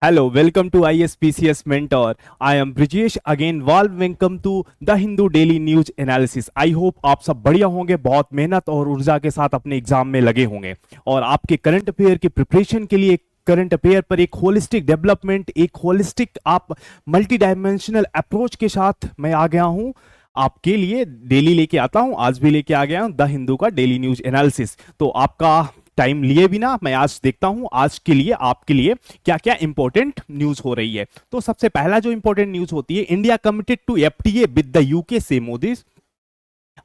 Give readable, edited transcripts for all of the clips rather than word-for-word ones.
Hello, welcome to ISPCS Mentor. I am Brijesh again. Welcome to the Hindu Daily News Analysis. I hope आप सब बढ़िया होंगे, बहुत मेहनत और ऊर्जा के साथ अपने एग्जाम में लगे होंगे और आपके करंट अफेयर की प्रिपरेशन के लिए करंट अफेयर पर एक होलिस्टिक डेवलपमेंट, एक होलिस्टिक आप मल्टी डायमेंशनल अप्रोच के साथ मैं आ गया हूं। आपके लिए डेली लेके आता हूं, आज भी लेके आ गया हूं द हिंदू का डेली न्यूज एनालिसिस। तो आपका टाइम लिए बिना मैं आज देखता हूं आज के लिए आपके लिए क्या क्या इंपॉर्टेंट न्यूज हो रही है। तो सबसे पहला जो इंपॉर्टेंट न्यूज होती है, India committed to FTA with the UK से मोदी।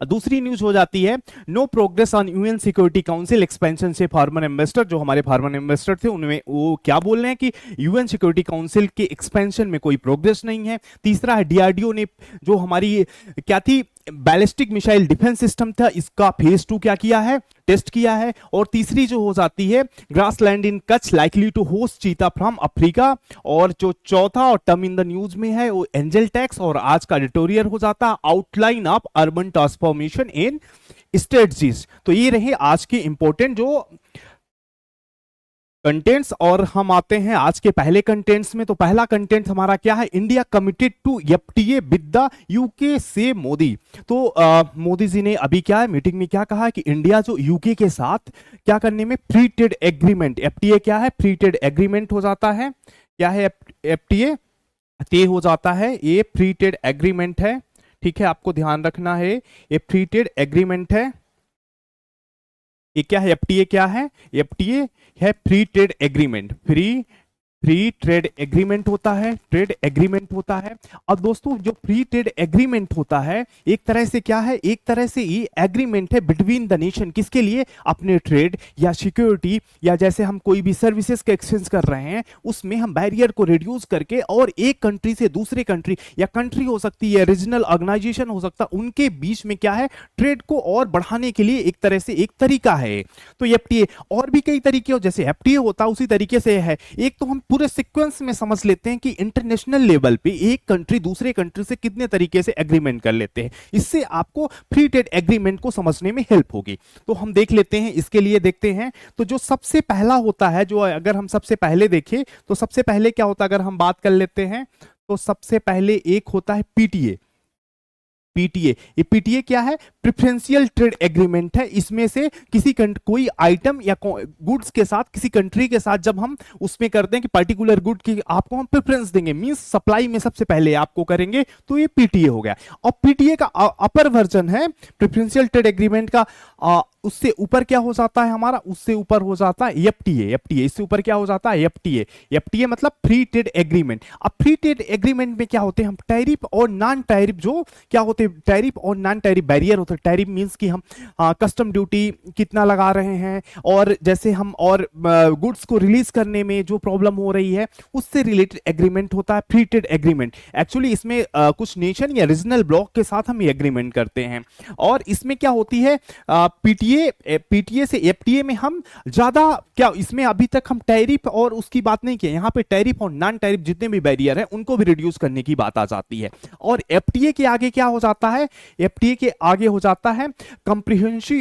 दूसरी न्यूज हो जाती है, no progress on UN security council expansion से फॉरेन इन्वेस्टर, जो हमारे फॉरेन इन्वेस्टर थे उनमें वो क्या बोल रहे हैं कि यूएन सिक्योरिटी काउंसिल के एक्सपेंशन में कोई प्रोग्रेस नहीं है। तीसरा है, डीआरडीओ ने जो हमारी क्या थी बैलिस्टिक मिसाइल डिफेंस सिस्टम था, इसका फेज 2 क्या किया है, टेस्ट किया है। और तीसरी जो हो जाती है, grassland in Kutch likely to host cheetah from Africa. और जो चौथा और टर्म इन द न्यूज में है वो एंजल टैक्स, और आज का एडिटोरियल हो जाता है outline of urban transformation in strategies. तो ये रहे आज के इंपॉर्टेंट जो कंटेंट्स। और हम आते हैं आज के पहले कंटेंट्स में। तो पहला कंटेंट हमारा क्या है, India committed to FTA with the UK से मोदी। तो मोदी जी ने अभी क्या है मीटिंग में क्या कहा कि इंडिया जो यूके के साथ क्या करने में फ्री ट्रेड एग्रीमेंट, एफटीए क्या है, फ्री ट्रेड एग्रीमेंट हो जाता है। क्या है एफटीए, ते हो जाता है, ये फ्री ट्रेड एग्रीमेंट है। ठीक है, आपको ध्यान रखना है ये फ्री ट्रेड एग्रीमेंट है। ये क्या है, एफटीए क्या है, एफटीए है free trade agreement. Free trade agreement होता है, ट्रेड एग्रीमेंट होता है। अब दोस्तों जो फ्री ट्रेड एग्रीमेंट होता है एक तरह से क्या है, एक तरह से ये एग्रीमेंट है बिटवीन द नेशन, किसके लिए, अपने ट्रेड या सिक्योरिटी या जैसे हम कोई भी सर्विसेज का एक्सचेंज कर रहे हैं उसमें हम बैरियर को रिड्यूस करके और एक कंट्री से दूसरे कंट्री या कंट्री हो सकती है, रीजनल ऑर्गेनाइजेशन हो सकता है, उनके बीच में क्या है ट्रेड को और बढ़ाने के लिए एक तरह से एक तरीका है। तो एफटीए और भी कई तरीके हो, जैसे एफटीए होता है उसी तरीके से है। एक तो हम पूरे सीक्वेंस में समझ लेते हैं कि इंटरनेशनल लेवल पे एक कंट्री दूसरे कंट्री से कितने तरीके से एग्रीमेंट कर लेते हैं, इससे आपको फ्री ट्रेड एग्रीमेंट को समझने में हेल्प होगी। तो हम देख लेते हैं, इसके लिए देखते हैं। तो जो सबसे पहला होता है, जो अगर हम सबसे पहले देखें तो सबसे पहले क्या होता है, अगर हम बात कर लेते हैं तो सबसे पहले एक होता है पीटीए। पीटीए, ये पीटीए क्या है, प्रेफरेंशियल ट्रेड एग्रीमेंट है। इसमें से किसी कोई आइटम या गुड्स के साथ किसी कंट्री के साथ जब हम उसमें करते हैं कि पर्टिकुलर गुड की आपको हम प्रेफरेंस देंगे, मींस सप्लाई में सबसे पहले आपको करेंगे, तो ये पीटीए हो गया। और पीटीए का अपर वर्जन है प्रेफरेंशियल ट्रेड एग्रीमेंट का, उससे ऊपर क्या हो जाता है हमारा, उससे ऊपर हो जाता है एफटीए। एफटीए इससे ऊपर क्या हो जाता है, एफटीए। एफटीए मतलब फ्री ट्रेड एग्रीमेंट। अब फ्री ट्रेड एग्रीमेंट में क्या होते हैं, हम टैरिफ और नॉन टैरिफ जो क्या होते हैं, टैरिफ और नॉन टैरिफ बैरियर होते हैं। टैरिफ मींस कि हम कस्टम ड्यूटी कितना लगा रहे हैं, और जैसे हम और गुड्स को रिलीज करने में जो प्रॉब्लम हो रही है उससे रिलेटेड एग्रीमेंट होता है फ्री ट्रेड एग्रीमेंट। एक्चुअली इसमें कुछ नेशन या रीजनल ब्लॉक के साथ हम ये एग्रीमेंट करते हैं। और इसमें क्या होती है, पीटीए से एफटीए में हम ज्यादा क्या, इसमें अभी तक हम टैरिफ और उसकी बात नहीं की, यहां पे टैरिफ और नॉन टैरिफ जितने भी बैरियर है उनको भी रिड्यूस करने की बात आ जाती है। और एफटीए के आगे क्या हो जाता है, एफटीए के आगे हो जाता है कंप्रीहेंसिव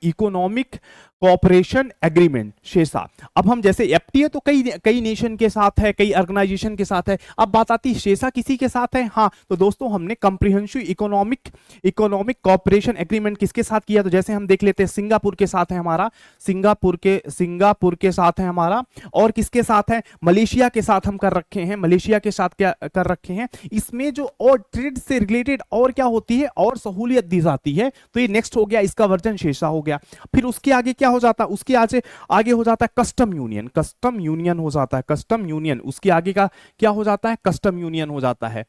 इकोनॉमिक कोऑपरेशन एग्रीमेंट, शेसा। अब हम जैसे एफटीए तो कई नेशन के साथ है, कई ऑर्गेनाइजेशन के साथ है। अब बात आती है शेसा किसी के साथ है, हाँ तो दोस्तों हमने कंप्रीहेंसिव इकोनॉमिक कोऑपरेशन एग्रीमेंट किसके साथ किया, तो जैसे हम देख लेते हैं सिंगापुर के साथ है हमारा, सिंगापुर के साथ है हमारा, और किसके साथ है, मलेशिया के साथ हम कर रखे हैं, मलेशिया के साथ क्या कर रखे हैं। इसमें जो और ट्रेड से रिलेटेड और क्या होती है और सहूलियत दी जाती है, तो ये नेक्स्ट हो गया, इसका वर्जन शेषा हो गया। फिर उसके आगे क्या हो जाता है, उसके आगे हो जाता है कस्टम यूनियन हो जाता है, कस्टम यूनियन। उसके आगे का क्या हो जाता है, कस्टम यूनियन हो जाता है,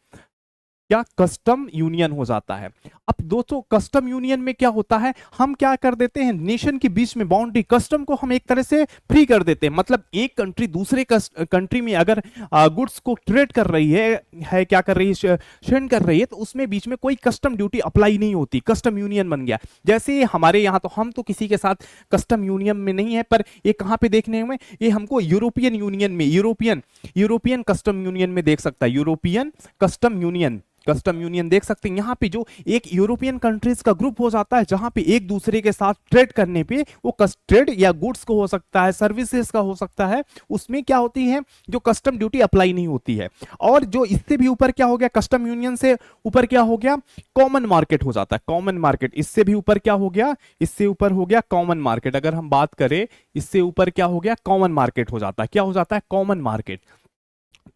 क्या कस्टम यूनियन हो जाता है। अब दोस्तों कस्टम यूनियन में क्या होता है, हम क्या कर देते हैं, नेशन के बीच में बाउंड्री कस्टम को हम एक तरह से फ्री कर देते हैं। मतलब एक कंट्री दूसरे कंट्री में अगर गुड्स को ट्रेड कर रही है क्या कर रही है, सेंड कर रही है, तो उसमें बीच में कोई कस्टम ड्यूटी अप्लाई नहीं होती, कस्टम यूनियन बन गया। जैसे हमारे यहाँ तो हम तो किसी के साथ कस्टम यूनियन में नहीं है, पर ये कहाँ पे देखने में, ये हमको यूरोपियन यूनियन में, यूरोपियन कस्टम यूनियन में देख सकता है, European custom union custom union देख सकते हैं यहाँ पे जो एक यूरोपियन कंट्रीज का ग्रुप हो जाता है जहां पे एक दूसरे के साथ ट्रेड करने पे वो ट्रेड या गुड्स को हो सकता है, सर्विसेज का हो सकता है, उसमें क्या होती है जो कस्टम ड्यूटी अप्लाई नहीं होती है। और जो इससे भी ऊपर क्या हो गया, कस्टम यूनियन से ऊपर क्या हो गया, कॉमन मार्केट हो जाता है। कॉमन मार्केट इससे भी ऊपर क्या हो गया, इससे ऊपर हो गया कॉमन मार्केट। अगर हम बात करें इससे ऊपर क्या हो गया, कॉमन मार्केट हो जाता है। क्या हो जाता है, कॉमन मार्केट।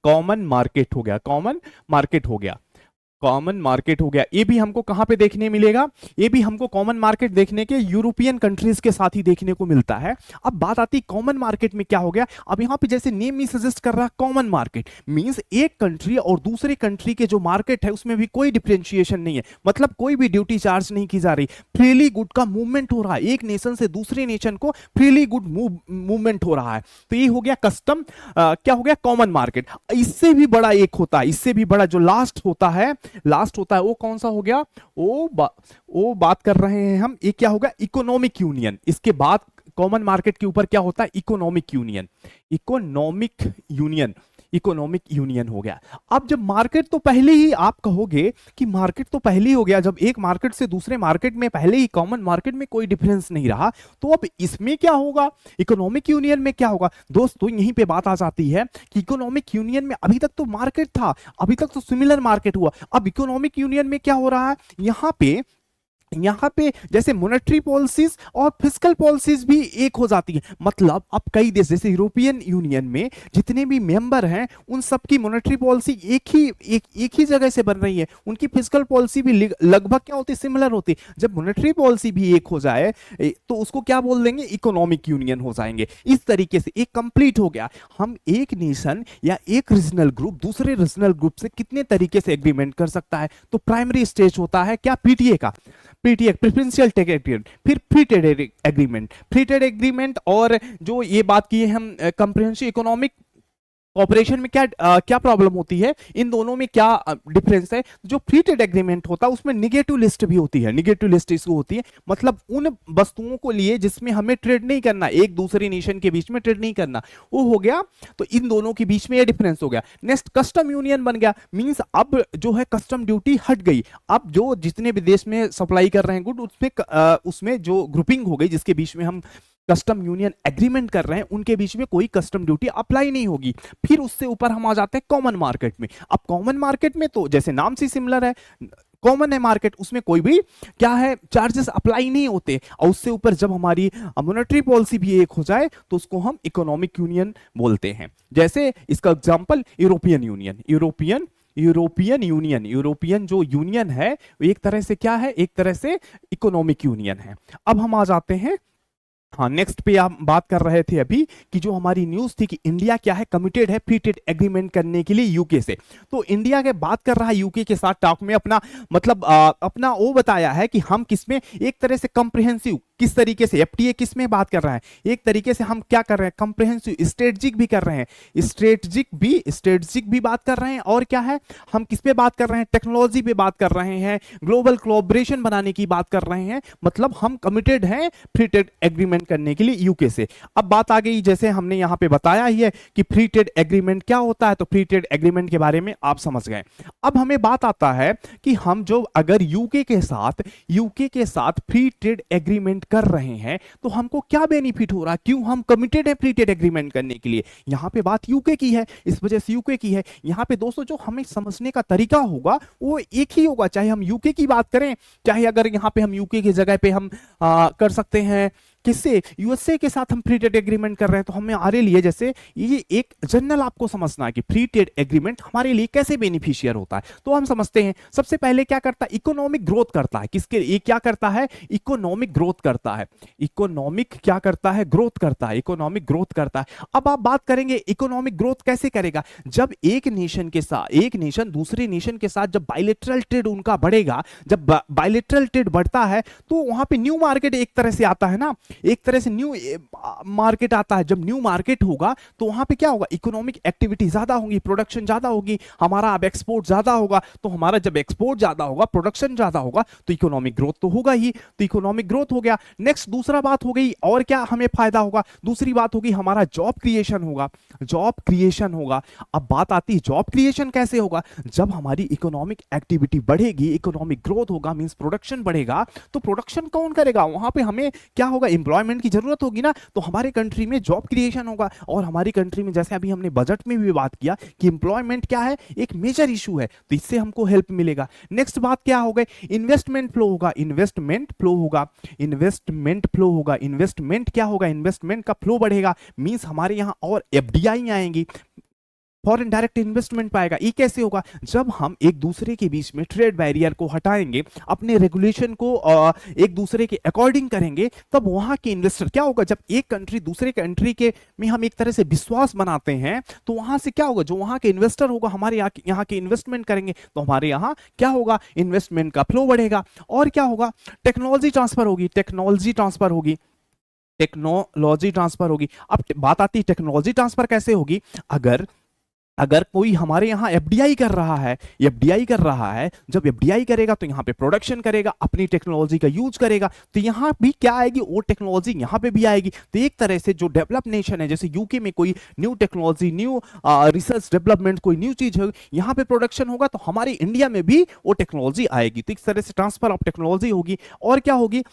कॉमन मार्केट हो गया, कॉमन मार्केट हो गया, कॉमन मार्केट हो गया। ये भी हमको कहां पे देखने मिलेगा, ये भी हमको कॉमन मार्केट देखने के यूरोपियन कंट्रीज के साथ ही देखने को मिलता है। अब बात आती है कॉमन मार्केट में क्या हो गया। अब यहां पे जैसे नेम ही सजेस्ट कर रहा है, कॉमन मार्केट मींस एक कंट्री और दूसरे कंट्री के जो मार्केट है उसमें भी कोई डिफरेंशिएशन नहीं है, मतलब कोई भी ड्यूटी चार्ज नहीं की जा रही, फ्रीली गुड का मूवमेंट हो रहा है, एक नेशन से दूसरे नेशन को फ्रीली गुड मूवमेंट हो रहा है। तो ये हो गया कस्टम, क्या हो गया, कॉमन मार्केट। इससे भी बड़ा एक होता है, इससे भी बड़ा जो लास्ट होता है, लास्ट होता है वो कौन सा हो गया, वो बात कर रहे हैं हम, ये क्या होगा, इकोनॉमिक यूनियन। इसके बाद कॉमन मार्केट के ऊपर क्या होता है, economic union. Economic union, economic union हो गया। अब जब मार्केट तो पहले ही, आप कहोगे कि मार्केट तो पहले ही हो गया, जब एक मार्केट से दूसरे मार्केट में पहले ही कॉमन मार्केट में कोई डिफरेंस नहीं रहा, तो अब इसमें क्या होगा, इकोनॉमिक यूनियन में क्या होगा। दोस्तों यहीं पे बात आ जाती है कि इकोनॉमिक यूनियन में अभी तक तो मार्केट था, अभी तक तो सिमिलर मार्केट हुआ, अब इकोनॉमिक यूनियन में क्या हो रहा है, यहां पे जैसे मॉनेटरी पॉलिसीज और फिस्कल पॉलिसीज भी एक हो जाती है। मतलब अब कई देश जैसे यूरोपियन यूनियन में जितने भी मेंबर हैं उन सबकी मॉनेटरी पॉलिसी एक ही जगह से बन रही है, उनकी फिस्कल पॉलिसी भी लगभग क्या होती है, सिमिलर होती। जब मॉनेटरी पॉलिसी भी एक हो जाए तो उसको क्या बोल देंगे, इकोनॉमिक यूनियन हो जाएंगे। इस तरीके से एक कंप्लीट हो गया। हम एक नेशन या एक रीजनल ग्रुप दूसरे रीजनल ग्रुप से कितने तरीके से एग्रीमेंट कर सकता है, तो प्राइमरी स्टेज होता है क्या, पीटीए का, पीटीए प्रेफरेंशियल ट्रेड एग्रीमेंट, फिर free trade agreement, free trade agreement, और जो ये बात की है हम कंप्रिहेंसिव इकोनॉमिक ऑपरेशन में क्या प्रॉब्लम होती है, इन दोनों में क्या डिफरेंस है। जो फ्री ट्रेड एग्रीमेंट होता है उसमें निगेटिव लिस्ट भी होती है, निगेटिव लिस्ट इसको होती है, मतलब उन वस्तुओं को लिए जिसमें हमें ट्रेड नहीं करना, एक दूसरे नेशन के बीच में ट्रेड नहीं करना, वो हो गया। तो इन दोनों के बीच में ये डिफरेंस हो गया। नेक्स्ट कस्टम यूनियन बन गया, मींस अब जो है कस्टम ड्यूटी हट गई। अब जो जितने भी देश में सप्लाई कर रहे हैं गुड, उसमें जो ग्रुपिंग हो गई जिसके बीच में हम कस्टम यूनियन एग्रीमेंट कर रहे हैं, उनके बीच में कोई कस्टम ड्यूटी अप्लाई नहीं होगी। फिर उससे ऊपर हम आ जाते हैं कॉमन मार्केट में। अब कॉमन मार्केट में तो जैसे नाम से सिमिलर है, कॉमन है मार्केट, उसमें कोई भी क्या है, चार्जेस अप्लाई नहीं होते। और उससे ऊपर जब हमारी मॉनेटरी पॉलिसी भी एक हो जाए तो उसको हम इकोनॉमिक यूनियन बोलते हैं। जैसे इसका एग्जांपल यूरोपियन यूनियन, यूरोपियन जो यूनियन है वो एक तरह से क्या है, एक तरह से इकोनॉमिक यूनियन है। अब हम आ जाते हैं, हाँ नेक्स्ट पे आप बात कर रहे थे अभी कि जो हमारी न्यूज थी कि इंडिया क्या है, कमिटेड है फ्री ट्रेड एग्रीमेंट करने के लिए यूके से। तो इंडिया के बात कर रहा है यूके के साथ टॉक में, अपना मतलब अपना वो बताया है कि हम किसमें एक तरह से कंप्रिहेंसिव, किस तरीके से एफटीए किस में बात कर रहा है, एक तरीके से हम क्या कर रहे हैं, कंप्रिहेंसिव स्ट्रेटजिक भी कर रहे हैं, स्ट्रेटजिक भी बात कर रहे हैं। और क्या है, हम किस पे बात कर रहे हैं, टेक्नोलॉजी पे बात कर रहे हैं, ग्लोबल कोलैबोरेशन बनाने की बात कर रहे हैं। मतलब हम कमिटेड हैं फ्री ट्रेड एग्रीमेंट करने के लिए यूके से। अब बात आ गई, जैसे हमने यहां पे बताया ही है कि फ्री ट्रेड एग्रीमेंट क्या होता है, तो फ्री ट्रेड एग्रीमेंट के बारे में आप समझ गए। अब हमें बात आता है कि हम जो अगर यूके के साथ फ्री ट्रेड एग्रीमेंट कर रहे हैं तो हमको क्या बेनिफिट हो रहा है, क्यों हम कमिटेड है फ्री ट्रेड एग्रीमेंट करने के लिए। यहां पे बात यूके की है, इस वजह से यूके की है। यहां पे दोस्तों जो हमें समझने का तरीका होगा वो एक ही होगा, चाहे हम यूके की बात करें, चाहे अगर यहां पे हम यूके की जगह पे हम कर सकते हैं किससे, यूएसए के साथ हम फ्री ट्रेड एग्रीमेंट कर रहे हैं। तो हमारे लिए जैसे ये एक जनरल आपको समझना है कि फ्री ट्रेड एग्रीमेंट हमारे लिए कैसे बेनिफिशियर होता है। तो हम समझते हैं, सबसे पहले क्या करता है, इकोनॉमिक ग्रोथ करता है। किसके लिए क्या करता है, इकोनॉमिक ग्रोथ करता है। इकोनॉमिक क्या करता है, ग्रोथ करता है, इकोनॉमिक ग्रोथ करता है। अब आप बात करेंगे इकोनॉमिक ग्रोथ कैसे करेगा, जब एक नेशन के साथ, एक नेशन दूसरे नेशन के साथ जब बायलैटरल ट्रेड उनका बढ़ेगा, जब बायलैटरल ट्रेड बढ़ता है तो वहां पे न्यू मार्केट एक तरह से आता है ना। एक तरह से न्यू मार्केट आता है। जब न्यू मार्केट होगा तो वहां पे क्या होगा, इकोनॉमिक एक्टिविटी ज्यादा होगी, प्रोडक्शन ज्यादा होगी, हमारा अब एक्सपोर्ट ज्यादा होगा। तो हमारा जब एक्सपोर्ट ज्यादा होगा, प्रोडक्शन ज्यादा होगा, तो इकोनॉमिक ग्रोथ तो होगा ही। तो इकोनॉमिक ग्रोथ हो गया। नेक्स्ट दूसरा बात हो गई, और क्या हमें फायदा होगा, दूसरी बात होगी हमारा जॉब क्रिएशन होगा। जॉब क्रिएशन होगा। अब बात आती है जॉब क्रिएशन कैसे होगा, जब हमारी इकोनॉमिक एक्टिविटी बढ़ेगी, इकोनॉमिक ग्रोथ होगा, मींस प्रोडक्शन बढ़ेगा, तो प्रोडक्शन कौन करेगा, वहां पे हमें क्या होगा, एम्प्लॉयमेंट की जरूरत होगी ना। तो हमारे कंट्री में जॉब क्रिएशन होगा। और हमारी कंट्री में जैसे अभी हमने बजट में भी बात किया कि एम्प्लॉयमेंट क्या है, एक मेजर इशू है, तो इससे हमको हेल्प मिलेगा। नेक्स्ट बात क्या हो गई, इन्वेस्टमेंट फ्लो होगा। इन्वेस्टमेंट फ्लो होगा, इन्वेस्टमेंट फ्लो होगा। इन्वेस्टमेंट क्या होगा, इन्वेस्टमेंट का फ्लो बढ़ेगा, मींस हमारे यहां और एफडीआई आएंगी, फॉरेन डायरेक्ट इन्वेस्टमेंट पाएगा। ये कैसे होगा, जब हम एक दूसरे के बीच में ट्रेड बैरियर को हटाएंगे, अपने रेगुलेशन को एक दूसरे के अकॉर्डिंग करेंगे, तब वहां के इन्वेस्टर क्या होगा, जब एक कंट्री दूसरे कंट्री के में हम एक तरह से विश्वास बनाते हैं, तो वहां से क्या होगा, जो वहां के इन्वेस्टर होगा हमारे यहाँ के इन्वेस्टमेंट करेंगे, तो हमारे यहाँ क्या होगा, इन्वेस्टमेंट का फ्लो बढ़ेगा। और क्या होगा, टेक्नोलॉजी ट्रांसफर होगी, टेक्नोलॉजी ट्रांसफर होगी, टेक्नोलॉजी ट्रांसफर होगी। अब बात आती है टेक्नोलॉजी ट्रांसफर कैसे होगी, अगर कोई हमारे यहाँ एफडीआई कर रहा है, एफडीआई कर रहा है, जब एफडीआई करेगा तो यहाँ पे प्रोडक्शन करेगा, अपनी टेक्नोलॉजी का यूज करेगा, तो यहाँ भी क्या आएगी, वो टेक्नोलॉजी यहाँ पे भी आएगी। तो एक तरह से जो डेवलप नेशन है, जैसे यूके में कोई new technology, new research development, कोई न्यू चीज होगी, यहाँ पे प्रोडक्शन होगा, तो हमारे इंडिया में भी वो टेक्नोलॉजी आएगी। तो इस तरह से ट्रांसफर ऑफ टेक्नोलॉजी होगी। और क्या होगी,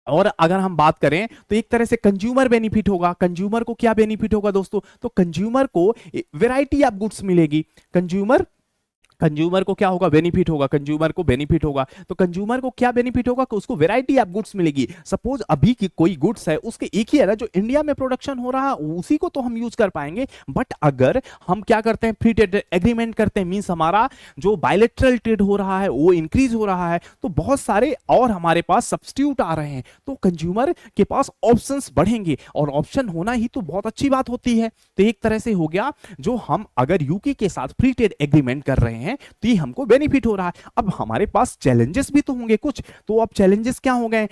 और अगर हम बात करें तो एक तरह से कंज्यूमर बेनिफिट होगा। कंज्यूमर को क्या बेनिफिट होगा दोस्तों, तो कंज्यूमर को वैरायटी ऑफ गुड्स मिलेगी। कंज्यूमर को क्या होगा, बेनिफिट होगा, कंज्यूमर को बेनिफिट होगा। तो कंज्यूमर को क्या बेनिफिट होगा कि उसको वैरायटी ऑफ गुड्स मिलेगी। सपोज अभी की कोई गुड्स है, उसके एक ही है ना, जो इंडिया में प्रोडक्शन हो रहा है उसी को तो हम यूज कर पाएंगे। बट अगर हम क्या करते हैं, फ्री ट्रेड एग्रीमेंट करते हैं, मींस हमारा जो बायलैटरल ट्रेड हो रहा है वो इंक्रीज हो रहा है, तो बहुत सारे और हमारे पास सब्स्टिट्यूट आ रहे हैं, तो कंज्यूमर के पास ऑप्शंस बढ़ेंगे, और ऑप्शन होना ही तो बहुत अच्छी बात होती है। तो एक तरह से हो गया, जो हम अगर यूके के साथ फ्री ट्रेड एग्रीमेंट कर रहे हैं तो ये हमको बेनिफिट हो रहा है। अब हमारे पास चैलेंजेस भी तो होंगे कुछ, तो अब चैलेंजेस क्या हो गए,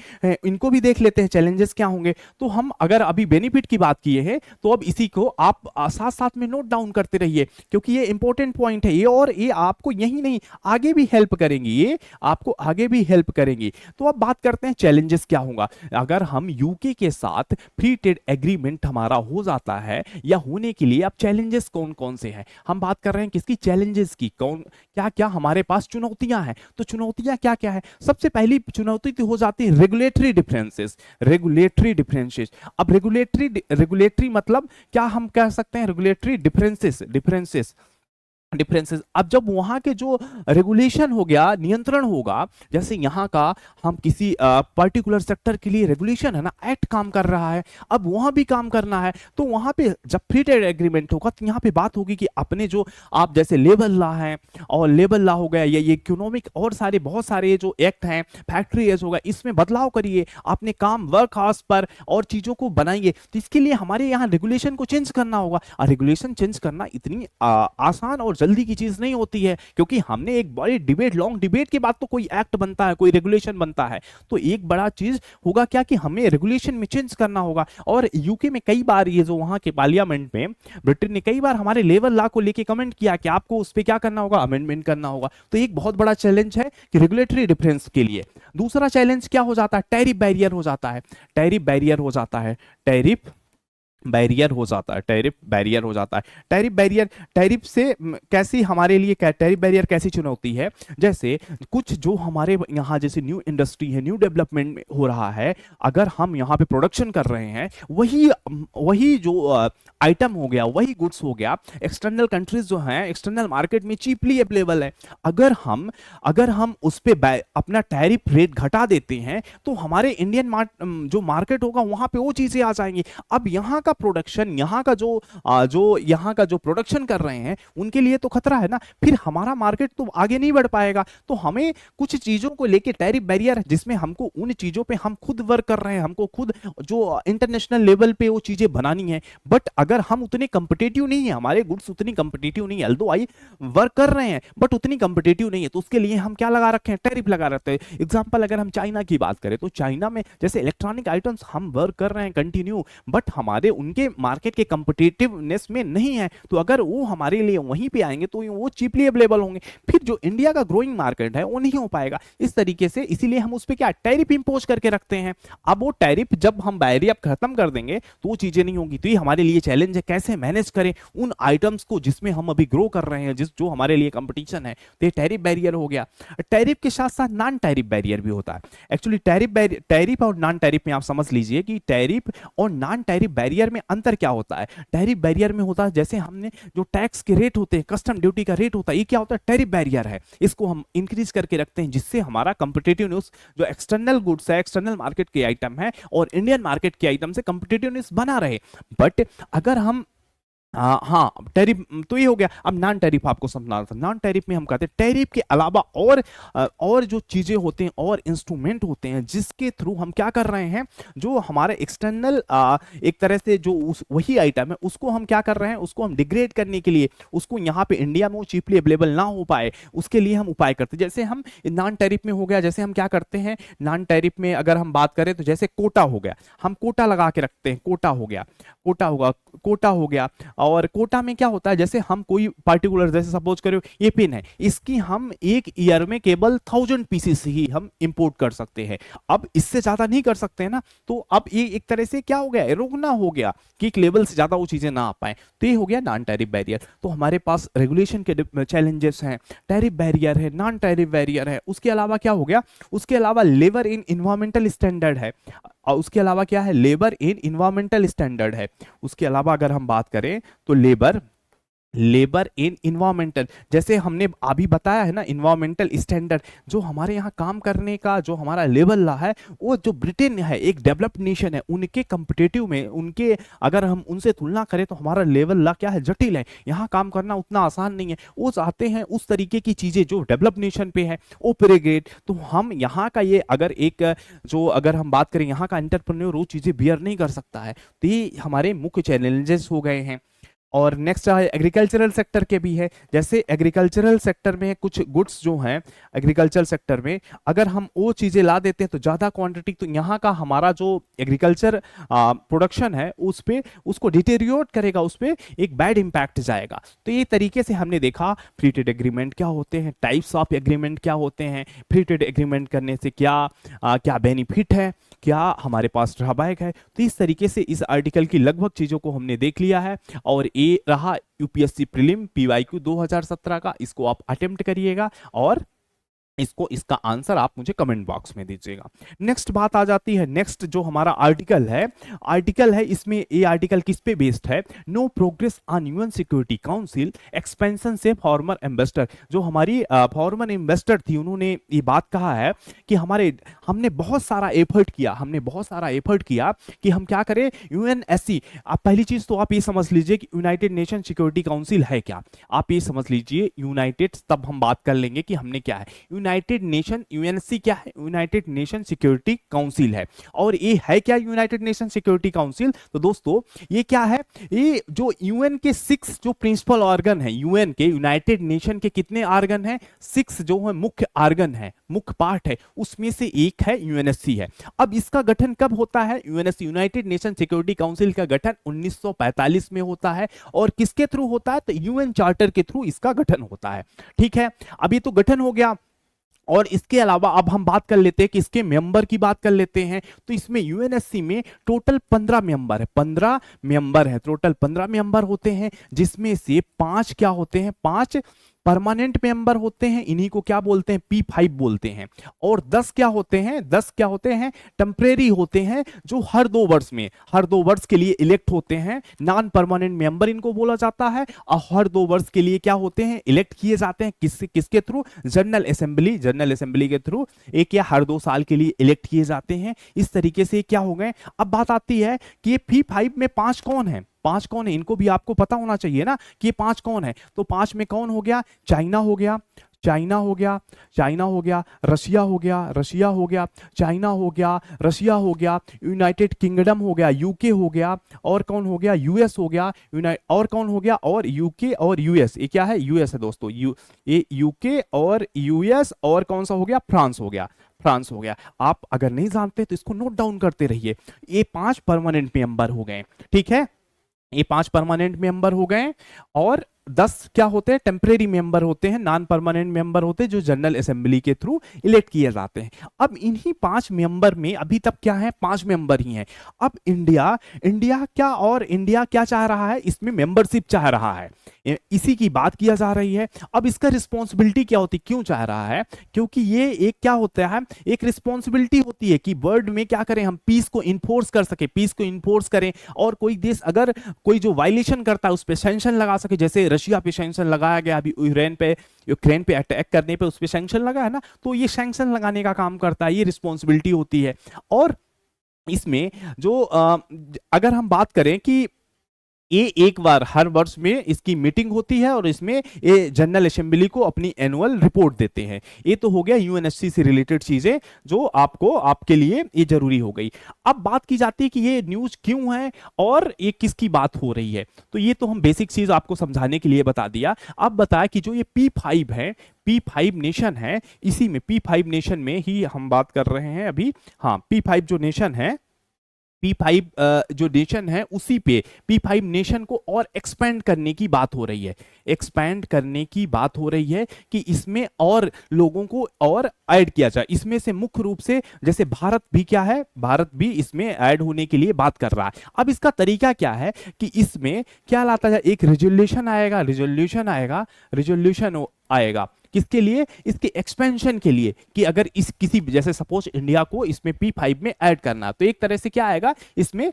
इनको भी देख लेते हैं, चैलेंजेस क्या होंगे। तो हम अगर अभी बेनिफिट की बात किए हैं, तो अब इसी को आप साथ साथ में नोट डाउन करते रहिए, क्योंकि ये इंपॉर्टेंट पॉइंट है ये, और ये आपको यही नहीं आगे भी हेल्प करेंगी, ये आपको आगे भी हेल्प करेंगी। तो अब बात करते हैं चैलेंजेस क्या होगा अगर हम यूके के साथ फ्री ट्रेड एग्रीमेंट हमारा हो जाता है, या होने के लिए अब चैलेंजेस कौन कौन से हैं। हम बात कर रहे हैं किसकी, चैलेंजेस की। कौन क्या क्या हमारे पास चुनौतियां हैं, तो चुनौतियां क्या क्या है। सबसे पहली चुनौती तो हो जाती है रेगुलेटरी डिफरेंसेस। रेगुलेटरी डिफरेंसेस, अब रेगुलेटरी मतलब क्या हम कह सकते हैं, रेगुलेटरी डिफरेंसेस। अब जब वहां के जो रेगुलेशन हो गया, नियंत्रण होगा, जैसे यहाँ का हम किसी पर्टिकुलर सेक्टर के लिए रेगुलेशन है ना, एक्ट काम कर रहा है, अब वहां भी काम करना है, तो वहां पे जब फ्री ट्रेड एग्रीमेंट होगा तो यहाँ पे बात होगी कि अपने जो आप जैसे लेबर लॉ है, और लेबर लॉ हो गया, या ये इकोनॉमिक और सारे बहुत सारे जो एक्ट हैं, फैक्ट्री एज होगा, इसमें बदलाव करिए, अपने काम वर्क हाउस पर और चीजों को बनाइए। तो इसके लिए हमारे यहाँ रेगुलेशन को चेंज करना होगा, और रेगुलेशन चेंज करना इतनी आसान और जल्दी की चीज नहीं होती है, क्योंकि हमने एक बड़ी डिबेट, लॉन्ग डिबेट के बाद तो कोई एक्ट बनता है, कोई रेगुलेशन बनता है। तो एक बड़ा चीज होगा क्या कि हमें रेगुलेशन में चेंज करना होगा। और यूके में कई बार ये जो वहां के पार्लियामेंट में ब्रिटेन ने कई बार हमारे लेबर लॉ को लेके कमेंट किया कि आपको उस पर क्या करना होगा, अमेंडमेंट करना होगा। तो एक बहुत बड़ा चैलेंज है कि रेगुलेटरी डिफरेंस के लिए। दूसरा चैलेंज क्या हो जाता है, टैरिफ बैरियर हो जाता है। टैरिफ बैरियर हो जाता है, टैरिफ बैरियर हो जाता है, टैरिफ बैरियर हो जाता है। टैरिफ से कैसी हमारे लिए टैरिफ बैरियर कैसी चुनौती है, जैसे कुछ जो हमारे यहाँ जैसे न्यू इंडस्ट्री है, न्यू डेवलपमेंट हो रहा है, अगर हम यहाँ पे प्रोडक्शन कर रहे हैं, वही जो आइटम हो गया, वही गुड्स हो गया, एक्सटर्नल कंट्रीज जो हैं, एक्सटर्नल मार्केट में चीपली अवेलेबल है, अगर हम उस पे अपना टैरिफ रेट घटा देते हैं, तो हमारे इंडियन जो मार्केट होगा वहां पे वो चीजें आ जाएंगी। अब यहाँ का का प्रोडक्शन, यहाँ का जो यहाँ का जो प्रोडक्शन कर रहे हैं उनके लिए तो खतरा है ना, फिर हमारा मार्केट तो आगे नहीं बढ़ पाएगा। तो हमें कुछ चीजों को लेके टैरिफ बैरियर है जिसमें हमको उन चीजों पे हम खुद वर्क कर रहे हैं, हमको खुद जो इंटरनेशनल लेवल पे वो चीजें बनानी है। बट अगर हम उतने कंपिटेटिव नहीं है, हमारे गुड्स उतनी कंपिटेटिव नहीं है, अल्दो आई वर्क कर रहे हैं बट उतनी कंपिटेटिव नहीं है, तो उसके लिए हम क्या लगा रखे हैं, टैरिफ लगा रखते हैं। एग्जांपल अगर हम चाइना की बात करें तो चाइना में जैसे इलेक्ट्रॉनिक आइटम्स हम वर्क कर रहे हैं कंटिन्यू, बट हमारे उनके मार्केट के कंपिटेटिवनेस में नहीं है, तो अगर वो हमारे लिए वहीं पे आएंगे तो वो चीपली अवेलेबल होंगे, फिर जो इंडिया का ग्रोइंग मार्केट है वो नहीं हो पाएगा इस तरीके से। इसीलिए हम उस पर क्या टैरिफ इंपोज करके रखते हैं। अब वो टैरिफ जब हम बैरियर खत्म कर देंगे तो वो चीजें नहीं होंगी। तो ये हमारे लिए चैलेंज है, कैसे मैनेज करें उन आइटम्स को जिसमें हम अभी ग्रो कर रहे हैं, जो हमारे लिए कंपटीशन है। तो ये टैरिफ बैरियर हो गया। टैरिफ के साथ साथ नॉन टैरिफ बैरियर भी होता है। एक्चुअली टैरिफ और नॉन टैरिफ में आप समझ लीजिए कि टैरिफ और नॉन टैरिफ बैरियर में अंतर क्या होता है। टैरिफ बैरियर में होता है जैसे हमने जो टैक्स के रेट होते हैं, कस्टम ड्यूटी का रेट होता है, ये क्या होता है, टैरिफ बैरियर है। इसको हम इंक्रीज करके रखते हैं जिससे हमारा कंपिटेटिवनेस जो एक्सटर्नल गुड्स है, एक्सटर्नल मार्केट के आइटम है और इंडियन मार्केट के आइटम से कंपिटेटिवनेस बना रहे। बट अगर हम हाँ टैरिफ तो ये हो गया। अब नॉन टैरिफ आपको समझना था। नॉन टैरिफ में हम कहते हैं टैरिफ के अलावा और जो चीजें होते हैं और इंस्ट्रूमेंट होते हैं जिसके थ्रू हम क्या कर रहे हैं, जो हमारे एक्सटर्नल एक तरह से जो वही आइटम है उसको हम क्या कर रहे हैं, उसको हम डिग्रेड करने के लिए, उसको यहाँ पे इंडिया में वो चीपली अवेलेबल ना हो पाए उसके लिए हम उपाय करते हैं। जैसे हम नॉन टैरिफ में हो गया, जैसे हम क्या करते हैं नॉन टैरिफ में अगर हम बात करें तो जैसे कोटा हो गया, हम कोटा लगा के रखते हैं, कोटा हो गया, कोटा हो गया। और कोटा में क्या होता है, जैसे हम कोई पार्टिकुलर, जैसे सपोज करो ये पेन है, इसकी हम एक ईयर में केवल 1000 पीसेस ही हम इंपोर्ट कर सकते हैं। अब इससे ज्यादा नहीं कर सकते हैं ना, तो अब ये एक तरह से क्या हो गया, रोकना हो गया कि एक लेवल से ज्यादा वो चीजें ना आ पाए। तो ये हो गया नॉन टैरिफ बैरियर। तो हमारे पास रेगुलेशन के चैलेंजेस हैं, टैरिफ बैरियर है, नॉन टैरिफ बैरियर है। उसके अलावा क्या हो गया, उसके अलावा लेबर इन इन्वायरमेंटल स्टैंडर्ड है, और उसके अलावा क्या है, लेबर इन इन्वायरमेंटल स्टैंडर्ड है। उसके अलावा अगर हम बात करें तो लेबर इन इन्वायरमेंटल, जैसे हमने अभी बताया है ना, इन्वायरमेंटल स्टैंडर्ड, जो हमारे यहाँ काम करने का जो हमारा लेवल रहा है, वो जो ब्रिटेन है एक डेवलप्ड नेशन है, उनके कंपिटेटिव में, उनके अगर हम उनसे तुलना करें तो हमारा लेवल ला क्या है, जटिल है। यहाँ काम करना उतना आसान नहीं है। वो चाहते हैं उस तरीके की चीजें जो डेवलप्ड नेशन पे है, ओपरेगेट। तो हम यहाँ का ये अगर एक जो अगर हम बात करें यहाँ का एंटरप्रेन्योर वो चीजें बियर नहीं कर सकता है। तो ये हमारे मुख्य चैलेंजेस हो गए हैं। और नेक्स्ट एग्रीकल्चरल सेक्टर के भी है। जैसे एग्रीकल्चरल सेक्टर में कुछ गुड्स जो हैं एग्रीकल्चर सेक्टर में, अगर हम वो चीज़ें ला देते हैं तो ज़्यादा क्वांटिटी, तो यहाँ का हमारा जो एग्रीकल्चर प्रोडक्शन है उस पे उसको डिटेरियोरेट करेगा, उस पर एक बैड इम्पैक्ट जाएगा। तो ये तरीके से हमने देखा फ्री ट्रेड एग्रीमेंट क्या होते हैं, टाइप्स ऑफ एग्रीमेंट क्या होते हैं, फ्री ट्रेड एग्रीमेंट करने से क्या बेनिफिट है, क्या हमारे पास ड्रॉबैक है। तो इस तरीके से इस आर्टिकल की लगभग चीज़ों को हमने देख लिया है। और ये रहा यूपीएससी प्रीलिम पीवाईक्यू 2017 का। इसको आप अटेम्प्ट करिएगा और इसका आंसर आप मुझे कमेंट बॉक्स में दीजिएगा। नेक्स्ट बात आ जाती है, नेक्स्ट जो हमारा आर्टिकल है, इसमें ये आर्टिकल किस पे बेस्ड है, no progress on UN security council expansion से फॉर्मर एम्बेसडर। जो हमारी फॉर्मर एम्बेसडर थी उन्होंने ये बात कहा है कि हमने बहुत सारा एफर्ट किया कि हम क्या करें, यूएनएससी। आप पहली चीज तो आप ये समझ लीजिए कि यूनाइटेड नेशन सिक्योरिटी काउंसिल है क्या, आप ये समझ लीजिए यूनाइटेड, तब हम बात कर लेंगे कि हमने क्या है। यूनाइटेड नेशन यूएनसी क्या है, यूनाइटेड नेशन सिक्योरिटी काउंसिल है। और ये है क्या यूनाइटेड नेशन सिक्योरिटी काउंसिल, तो दोस्तों ये क्या है, ये जो यूएन के 6 जो प्रिंसिपल ऑर्गन है, यूएन के यूनाइटेड नेशन के कितने ऑर्गन है, 6 जो है मुख्य ऑर्गन है, मुख्य पार्ट है, उसमें से एक है यूएनएससी है। अब इसका गठन कब होता है, UNSC United nation security council का गठन 1945 में होता है। और किसके थ्रू होता है, तो यूएन चार्टर के थ्रू इसका गठन होता है। ठीक है, अभी तो गठन हो गया। और इसके अलावा अब हम बात कर लेते हैं कि इसके मेंबर की बात कर लेते हैं। तो इसमें यूएनएससी में टोटल 15 मेंबर है, 15 मेंबर है, टोटल 15 मेंबर होते हैं, जिसमें से 5 क्या होते हैं, 5 परमानेंट मेंबर होते हैं, इन्हीं को क्या बोलते हैं, P5 बोलते हैं। और 10 क्या होते हैं, 10 क्या होते हैं, टेम्परेरी होते हैं, जो हर 2 वर्ष में, हर 2 वर्ष के लिए इलेक्ट होते हैं, नॉन परमानेंट मेंबर इनको बोला जाता है। और हर 2 वर्ष के लिए क्या होते हैं, इलेक्ट किए जाते हैं, किसके through, general assembly, general assembly के थ्रू एक या हर 2 साल के लिए इलेक्ट किए जाते हैं। इस तरीके से क्या हो गए। अब बात आती है कि ये P5 में 5 कौन है, 5 कौन है, इनको भी आपको पता होना चाहिए ना कि ये 5 कौन है। तो 5 में कौन हो गया, चाइना हो गया, चाइना हो गया, चाइना हो गया, रशिया हो गया, रशिया हो गया, चाइना हो गया, रशिया हो गया, यूनाइटेड किंगडम हो गया, यूके हो गया, और कौन हो गया, यूएस हो गया, और कौन हो गया, और यूके और यूएस, ये क्या है, यूएस है दोस्तों, ये यूके और यूएस, और कौन सा हो गया, फ्रांस हो गया, फ्रांस हो गया। आप अगर नहीं जानते तो इसको नोट डाउन करते रहिए। ये 5 परमानेंट मेंबर हो गए, ठीक है, ये 5 परमानेंट मेंबर हो गए। और 10 क्या होते हैं, टेम्परेरी मेंबर होते हैं, नॉन परमानेंट मेंबर होते हैं, जो जनरल असेंबली के थ्रू इलेक्ट किए जाते हैं। अब इन्हीं 5 मेंबर में अभी तक क्या है, 5 मेंबर ही हैं। अब इंडिया क्या चाह रहा है, इसमें मेंबरशिप चाह रहा है, इसी की बात किया जा रही है। अब इसका रिस्पॉन्सिबिलिटी क्या होती, क्यों चाह रहा है, क्योंकि ये एक क्या होता है, एक रिस्पॉन्सिबिलिटी होती है कि वर्ल्ड में क्या करें, हम पीस को इन्फोर्स कर सके, पीस को इन्फोर्स करें। और कोई देश अगर कोई जो वायलेशन करता है उस पर सैंक्शन लगा सके, जैसे रशिया पे सैंक्शन लगाया गया अभी यूक्रेन पे अटैक करने पे, उस पे सैंक्शन लगा है ना, तो ये सैंक्शन लगाने का काम करता है, ये रिस्पॉन्सिबिलिटी होती है। और इसमें जो अगर हम बात करें कि ये एक बार हर वर्ष में इसकी मीटिंग होती है और इसमें ये जनरल असेंबली को अपनी एनुअल रिपोर्ट देते हैं। ये तो हो गया यूएनएससी से रिलेटेड चीजें जो आपके लिए ये जरूरी हो गई। अब बात की जाती है कि ये न्यूज क्यों है और ये किसकी बात हो रही है, तो ये तो हम बेसिक चीज आपको समझाने के लिए बता दिया। अब बताया कि जो ये P5 है, P5 नेशन है, इसी में P5 नेशन में ही हम बात कर रहे हैं अभी। हाँ, P5 जो नेशन है, P5 जो नेशन है उसी पे P5 नेशन को और एक्सपेंड करने की बात हो रही है, एक्सपेंड करने की बात हो रही है कि इसमें और लोगों को और ऐड किया जाए। इसमें से मुख्य रूप से जैसे भारत भी क्या है, भारत भी इसमें ऐड होने के लिए बात कर रहा है। अब इसका तरीका क्या है कि इसमें क्या लाता जाए, एक रिजोल्यूशन आएगा किसके लिए, इसके एक्सपेंशन के लिए, कि अगर इस किसी जैसे सपोज इंडिया को इसमें P5 में ऐड करना, तो एक तरह से क्या आएगा इसमें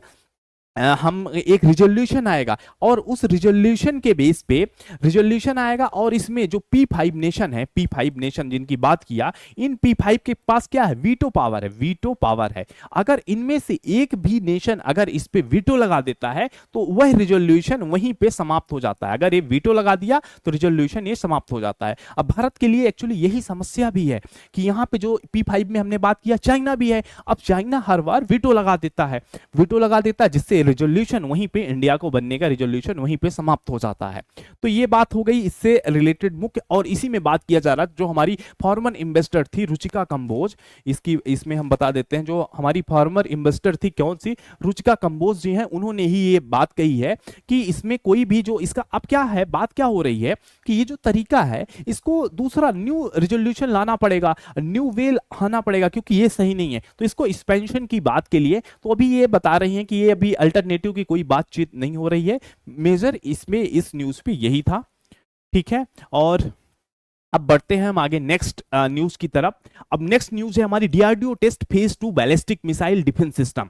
हम एक रिजोल्यूशन आएगा और उस रिजोल्यूशन के बेस पे रिजोल्यूशन आएगा। और इसमें जो P5 नेशन है, P5 नेशन जिनकी बात किया, इन P5 के पास क्या है, वीटो पावर है, वीटो पावर है। अगर इनमें से एक भी नेशन अगर इस पे वीटो लगा देता है तो वह रिजोल्यूशन वहीं पे समाप्त हो जाता है। अगर ये वीटो लगा दिया तो रिजोल्यूशन ये समाप्त हो जाता है। अब भारत के लिए एक्चुअली यही समस्या भी है कि यहाँ पे जो P5 में हमने बात किया, चाइना भी है। अब चाइना हर बार वीटो लगा देता है, जिससे रिजोल्यूशन वहीं पे इंडिया को बनने का रिजोल्यूशन वहीं पे समाप्त हो जाता है। तो ये बात हो गई इससे रिलेटेड मुख्य। और इसी में बात किया जा रहा जो हमारी फॉरेन इन्वेस्टर थी रुचिका कंबोज, इसमें हम बता देते हैं जो हमारी फॉरेन इन्वेस्टर थी, कौन सी, रुचिका कंबोज जी हैं, उन्होंने ही ये बात कही है कि इसमें कोई भी जो इसका अब क्या है, बात क्या हो रही है कि ये जो तरीका है इसको दूसरा न्यू रिजोल्यूशन लाना पड़ेगा, न्यू वे आना पड़ेगा, क्योंकि ये सही नहीं है। तो इसको एक्सपेंशन की बात के लिए तो अभी ये बता रही हैं कि ये अभी अल्टरनेटिव की कोई बातचीत नहीं हो रही है। मेजर इसमें इस न्यूज पे यही था, ठीक है। और अब बढ़ते हैं हम आगे नेक्स्ट न्यूज की तरफ। अब नेक्स्ट न्यूज है हमारी DRDO test phase 2 ballistic missile defence system.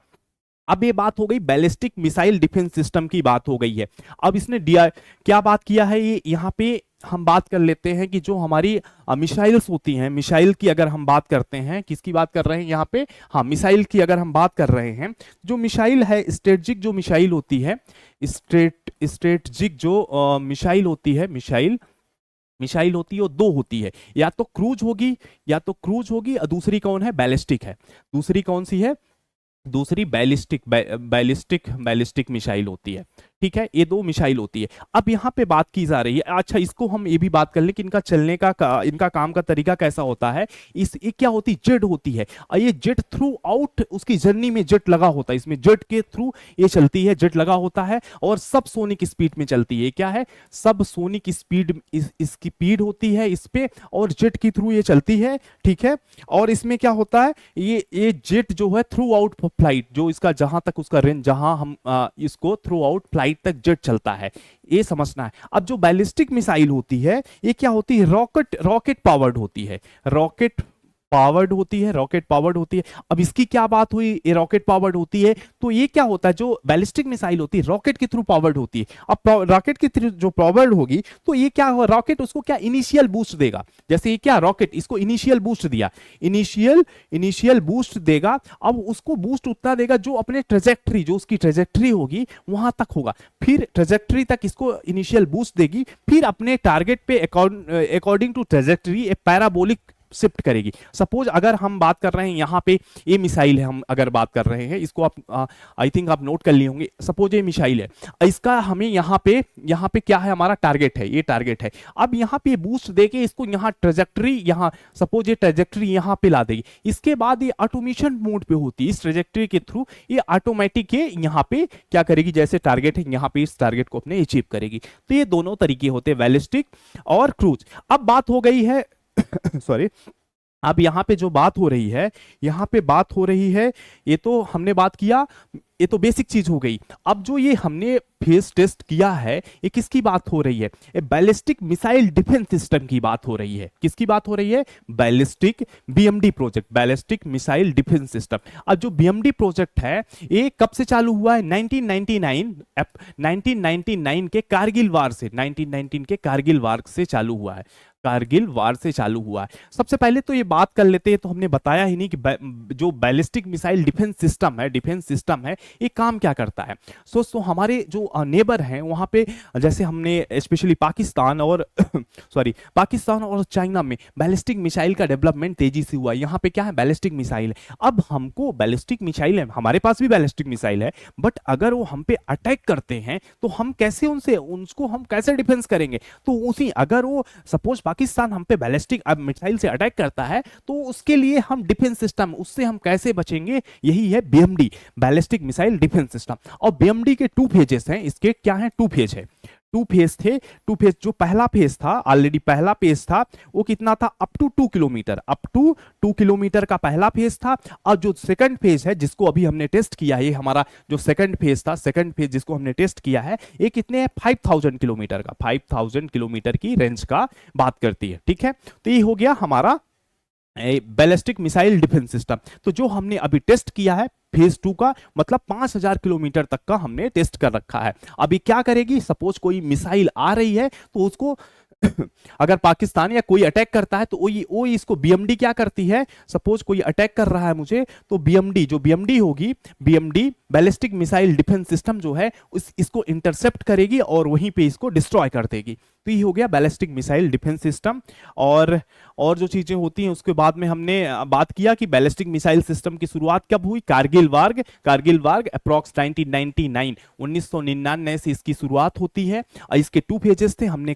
अब ये बात हो गई बैलिस्टिक मिसाइल डिफेंस सिस्टम की बात हो गई है। अब इसने क्या बात किया है, ये यहाँ पे हम बात कर लेते हैं कि जो हमारी मिसाइल्स होती हैं, मिसाइल की अगर हम बात करते हैं, किसकी बात कर रहे हैं यहाँ पे, हाँ मिसाइल की अगर हम बात कर रहे हैं, जो मिसाइल है स्ट्रेटजिक जो मिसाइल होती है, स्ट्रेटजिक जो मिसाइल होती है, मिसाइल होती है वो 2 होती है, या तो क्रूज होगी और दूसरी कौन है, बैलिस्टिक है। दूसरी कौन सी है, दूसरी बैलिस्टिक मिसाइल होती है, ठीक है। ये 2 मिसाइल होती है। अब यहाँ पे बात की जा रही है, अच्छा इसको हम ये भी बात कर लें कि इनका चलने का इनका काम का तरीका कैसा होता है। ये क्या होती है, जेट होती है, और ये जेट थ्रू आउट उसकी जर्नी में जेट लगा होता है, इसमें जेट के थ्रू ये चलती है, जेट लगा होता है और सब सोनिक स्पीड में चलती है। क्या है, सब सोनिक स्पीड इसकी स्पीड होती है इस पे, और जेट के थ्रू ये चलती है, ठीक है। और इसमें क्या होता है, ये जेट जो है थ्रू आउट फ्लाइट, जो इसका जहां तक उसका रेंज, जहां हम इसको थ्रू आउट फ्लाइट साइड तक जेट चलता है, ये समझना है। अब जो बैलिस्टिक मिसाइल होती है ये क्या होती है, रॉकेट पावर्ड होती है, रॉकेट पावर्ड होती है। अब इसकी क्या बात हुई, ये रॉकेट पावर्ड होती है, तो ये क्या होता है, जो बैलिस्टिक मिसाइल होती है रॉकेट के थ्रू पावर्ड होती है। अब रॉकेट के थ्रू जो पावर्ड होगी तो ये क्या हो, रॉकेट उसको क्या इनिशियल बूस्ट देगा, जैसे ये क्या रॉकेट इसको इनिशियल बूस्ट दिया, इनिशियल बूस्ट देगा। अब उसको बूस्ट उतना देगा जो अपने ट्रेजेक्टरी, जो उसकी ट्रेजेक्टरी होगी वहां तक होगा, फिर ट्रेजेक्टरी तक इसको इनिशियल बूस्ट देगी, फिर अपने टारगेट पे अकॉर्डिंग टू ट्रेजेक्टरी एक पैराबोलिक शिफ्ट करेगी। सपोज अगर हम बात कर रहे हैं यहाँ पे ये मिसाइल है, हम अगर बात कर रहे हैं इसको आप आई थिंक आप नोट कर लिए होंगे, सपोज ये मिसाइल है, इसका हमें यहाँ पे क्या है, हमारा टारगेट है, ये टारगेट है। अब यहाँ पे बूस्ट देके इसको यहाँ ट्रेजेक्टरी, यहाँ सपोज ये ट्रेजेक्टरी यहाँ पे ला देगी, इसके बाद ये ऑटोमेशन मोड पे होती है, इस ट्रेजेक्टरी के थ्रू ये ऑटोमेटिक ये यहाँ पे क्या करेगी, जैसे टारगेट है यहाँ पे इस टारगेट को अपने अचीव करेगी। तो ये दोनों तरीके होते हैं, बैलिस्टिक और क्रूज। अब बात हो गई है सॉरी, अब यहाँ पे जो बात हो रही है, यहाँ पे बात हो रही है, ये तो हमने बात किया, ये तो बेसिक चीज हो गई। अब जो ये हमने फेस टेस्ट किया है, ये किसकी बात हो रही है, ये बैलिस्टिक मिसाइल डिफेंस सिस्टम की बात हो रही है। किसकी बात हो रही है, ballistic BMD project, ballistic missile defence system. अब जो बीएमडी प्रोजेक्ट है ये कब से चालू हुआ है, 1999 के कारगिल वार से, 1919 के कारगिल वार से चालू हुआ है, कारगिल वार से चालू हुआ है। सबसे पहले तो ये बात कर लेते हैं, तो हमने बताया ही नहीं कि जो बैलिस्टिक मिसाइल डिफेंस सिस्टम है ये काम क्या करता है। सो हमारे जो नेबर हैं वहां पे, जैसे हमने स्पेशली पाकिस्तान और पाकिस्तान और चाइना में बैलिस्टिक मिसाइल का डेवलपमेंट तेजी से हुआ। यहाँ पे क्या है, बैलिस्टिक मिसाइल है। अब हमको बैलिस्टिक मिसाइल है, हमारे पास भी बैलिस्टिक मिसाइल है, बट अगर वो हम पे अटैक करते हैं तो हम कैसे उसको हम कैसे डिफेंस करेंगे। तो उसी अगर वो सपोज पाकिस्तान हम पे बैलिस्टिक मिसाइल से अटैक करता है तो उसके लिए हम डिफेंस सिस्टम, उससे हम कैसे बचेंगे, यही है BMD, ballistic missile defence system. और बीएमडी के 2 फेजेस हैं, इसके क्या हैं, 2 फेज है, 2 फेज थे। 2 फेज, जो पहला फेज था, ऑलरेडी पहला फेज था वो कितना था, up to 2 kilometre, up to 2 kilometre का पहला फेज था। और जो सेकंड फेज है जिसको अभी हमने टेस्ट किया है, ये हमारा जो सेकंड फेज था, सेकंड फेज जिसको हमने टेस्ट किया है, ये कितने है, 5000 किलोमीटर का, 5000 किलोमीटर की रेंज का बात करती है। ठीक है, तो ये हो गया हमारा बैलिस्टिक मिसाइल डिफेंस सिस्टम। तो जो हमने अभी टेस्ट किया है फेज 2 का, मतलब 5000 किलोमीटर तक का हमने टेस्ट कर रखा है। अभी क्या करेगी, सपोज कोई मिसाइल आ रही है तो उसको अगर पाकिस्तान या कोई अटैक करता है तो वो इसको बीएमडी क्या करती है, सपोज कोई अटैक कर रहा है मुझे, तो बीएमडी, जो बीएमडी होगी, BMD ballistic missile defence system जो है इसको इंटरसेप्ट करेगी और वहीं पे इसको डिस्ट्रॉय कर देगी। तो ये हो गया बैलिस्टिक मिसाइल डिफेंस सिस्टम। और जो चीजें होती हैं उसके बाद में हमने बात किया कि बैलिस्टिक मिसाइल सिस्टम की शुरुआत कब हुई, कारगिल वार अप्रॉक्स 1999 से इसकी शुरुआत होती है। और इसके 2 फेजेस थे, हमने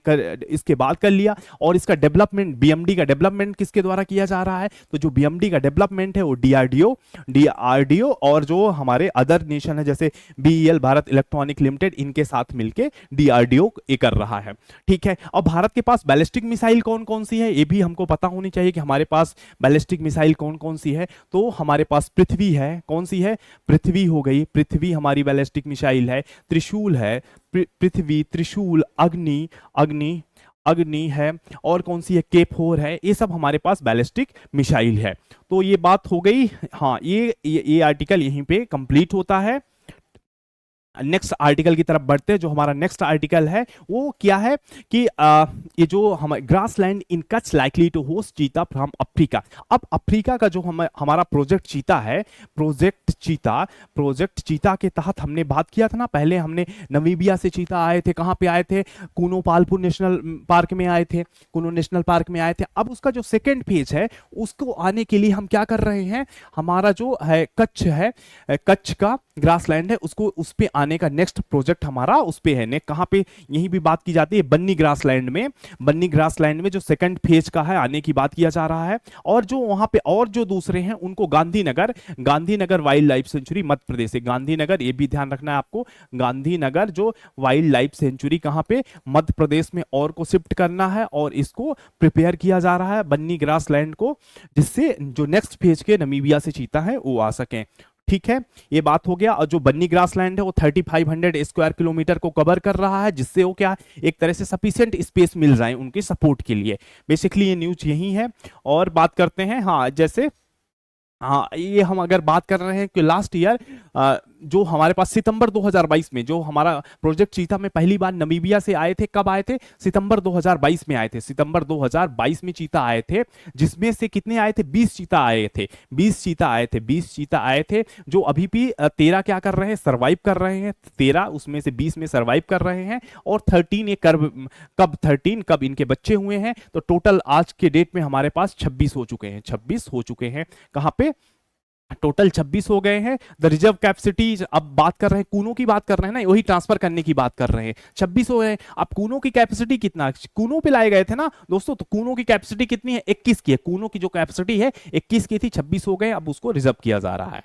इसके बाद कर लिया। और इसका डेवलपमेंट, बीएमडी का डेवलपमेंट किसके द्वारा किया जा रहा है, तो जो बीएमडी का डेवलपमेंट है वो डीआरडीओ और जो हमारे अदर नेशन है जैसे बीईएल, भारत इलेक्ट्रॉनिक लिमिटेड, इनके साथ मिलके डीआरडीओ ये कर रहा है। ठीक है, और भारत के पास बैलिस्टिक मिसाइल कौन कौन सी है ये भी हमको पता होनी चाहिए कि हमारे पास बैलिस्टिक मिसाइल कौन कौन सी है। तो हमारे पास पृथ्वी है, कौन सी है, पृथ्वी हो गई, पृथ्वी हमारी बैलिस्टिक मिसाइल है। त्रिशूल है, पृथ्वी, त्रिशूल, अग्नि है, और कौन सी है, K4 है। ये सब हमारे पास बैलिस्टिक मिसाइल है। तो ये बात हो गई। हाँ, ये आर्टिकल यहीं पे कंप्लीट होता है। नेक्स्ट आर्टिकल की तरफ बढ़ते हैं। जो हमारा नेक्स्ट आर्टिकल है वो क्या है कि ये जो हम grassland in Kutch likely to host cheetah from Africa. अब अफ्रीका का जो हमारा प्रोजेक्ट चीता है, प्रोजेक्ट चीता के तहत हमने बात किया था ना, पहले हमने नमीबिया से चीता आए थे, कहाँ पे आए थे, कूनो पालपुर नेशनल पार्क में आए थे, कूनो नेशनल पार्क में आए थे। अब उसका जो सेकेंड फेज है उसको आने के लिए हम क्या कर रहे हैं, हमारा जो है कच्छ का ग्रासलैंड है, उसको उस पे आने का नेक्स्ट प्रोजेक्ट हमारा उस पे है। कहां पे, यहीं भी बात की जाती है बन्नी ग्रासलैंड में जो सेकंड फेज का है आने की बात किया जा रहा है। और जो वहां पे और जो दूसरे हैं उनको Gandhinagar wild life sanctuary Madhya Pradesh है। गांधीनगर, ये भी ध्यान रखना है आपको, गांधीनगर जो वाइल्ड लाइफ सेंचुरी कहां पे, मध्य प्रदेश में और को शिफ्ट करना है और इसको प्रिपेयर किया जा रहा है बन्नी ग्रासलैंड को, जिससे जो नेक्स्ट फेज के नमीबिया से चीता है वो आ सके। ठीक है, ये बात हो गया। और जो बन्नी ग्रासलैंड है वो 3500 स्क्वायर किलोमीटर को कवर कर रहा है, जिससे वो क्या एक तरह से सफिशिएंट स्पेस मिल रहा है उनके सपोर्ट के लिए। बेसिकली ये न्यूज यही है। और बात करते हैं, हाँ जैसे, हाँ ये हम अगर बात कर रहे हैं कि लास्ट ईयर जो हमारे पास सितंबर 2022 में जो हमारा प्रोजेक्ट चीता में पहली बार नमीबिया से आए थे, कब आए थे? सितंबर 2022 में आए थे। सितंबर 2022 में चीता आए थे, जिसमें से कितने आए थे? 20 चीता आए थे। 20 चीता आए थे। 20 चीता आए थे, जो अभी भी 13 क्या कर रहे हैं? सर्वाइव कर रहे हैं। 13 उसमें से 20 में सर्वाइव कर रहे हैं। और 13 ये कब इनके बच्चे हुए हैं? तो टोटल आज के डेट में हमारे पास 26 हो चुके हैं। 26 हो चुके हैं। कहां पे? टोटल 26 हो गए हैं। द रिजर्व कैपेसिटी, अब बात कर रहे हैं कूनों की बात कर रहे हैं ना, वही ट्रांसफर करने की बात कर रहे हैं। 26 हो गए। अब कूनों की कैपेसिटी कितना? कूनों पे लाए गए थे ना दोस्तों, तो कूनों की कैपेसिटी कितनी है? 21 की है। कूनों की जो कैपेसिटी है 21 की थी, 26 हो गए, अब उसको रिजर्व किया जा रहा है।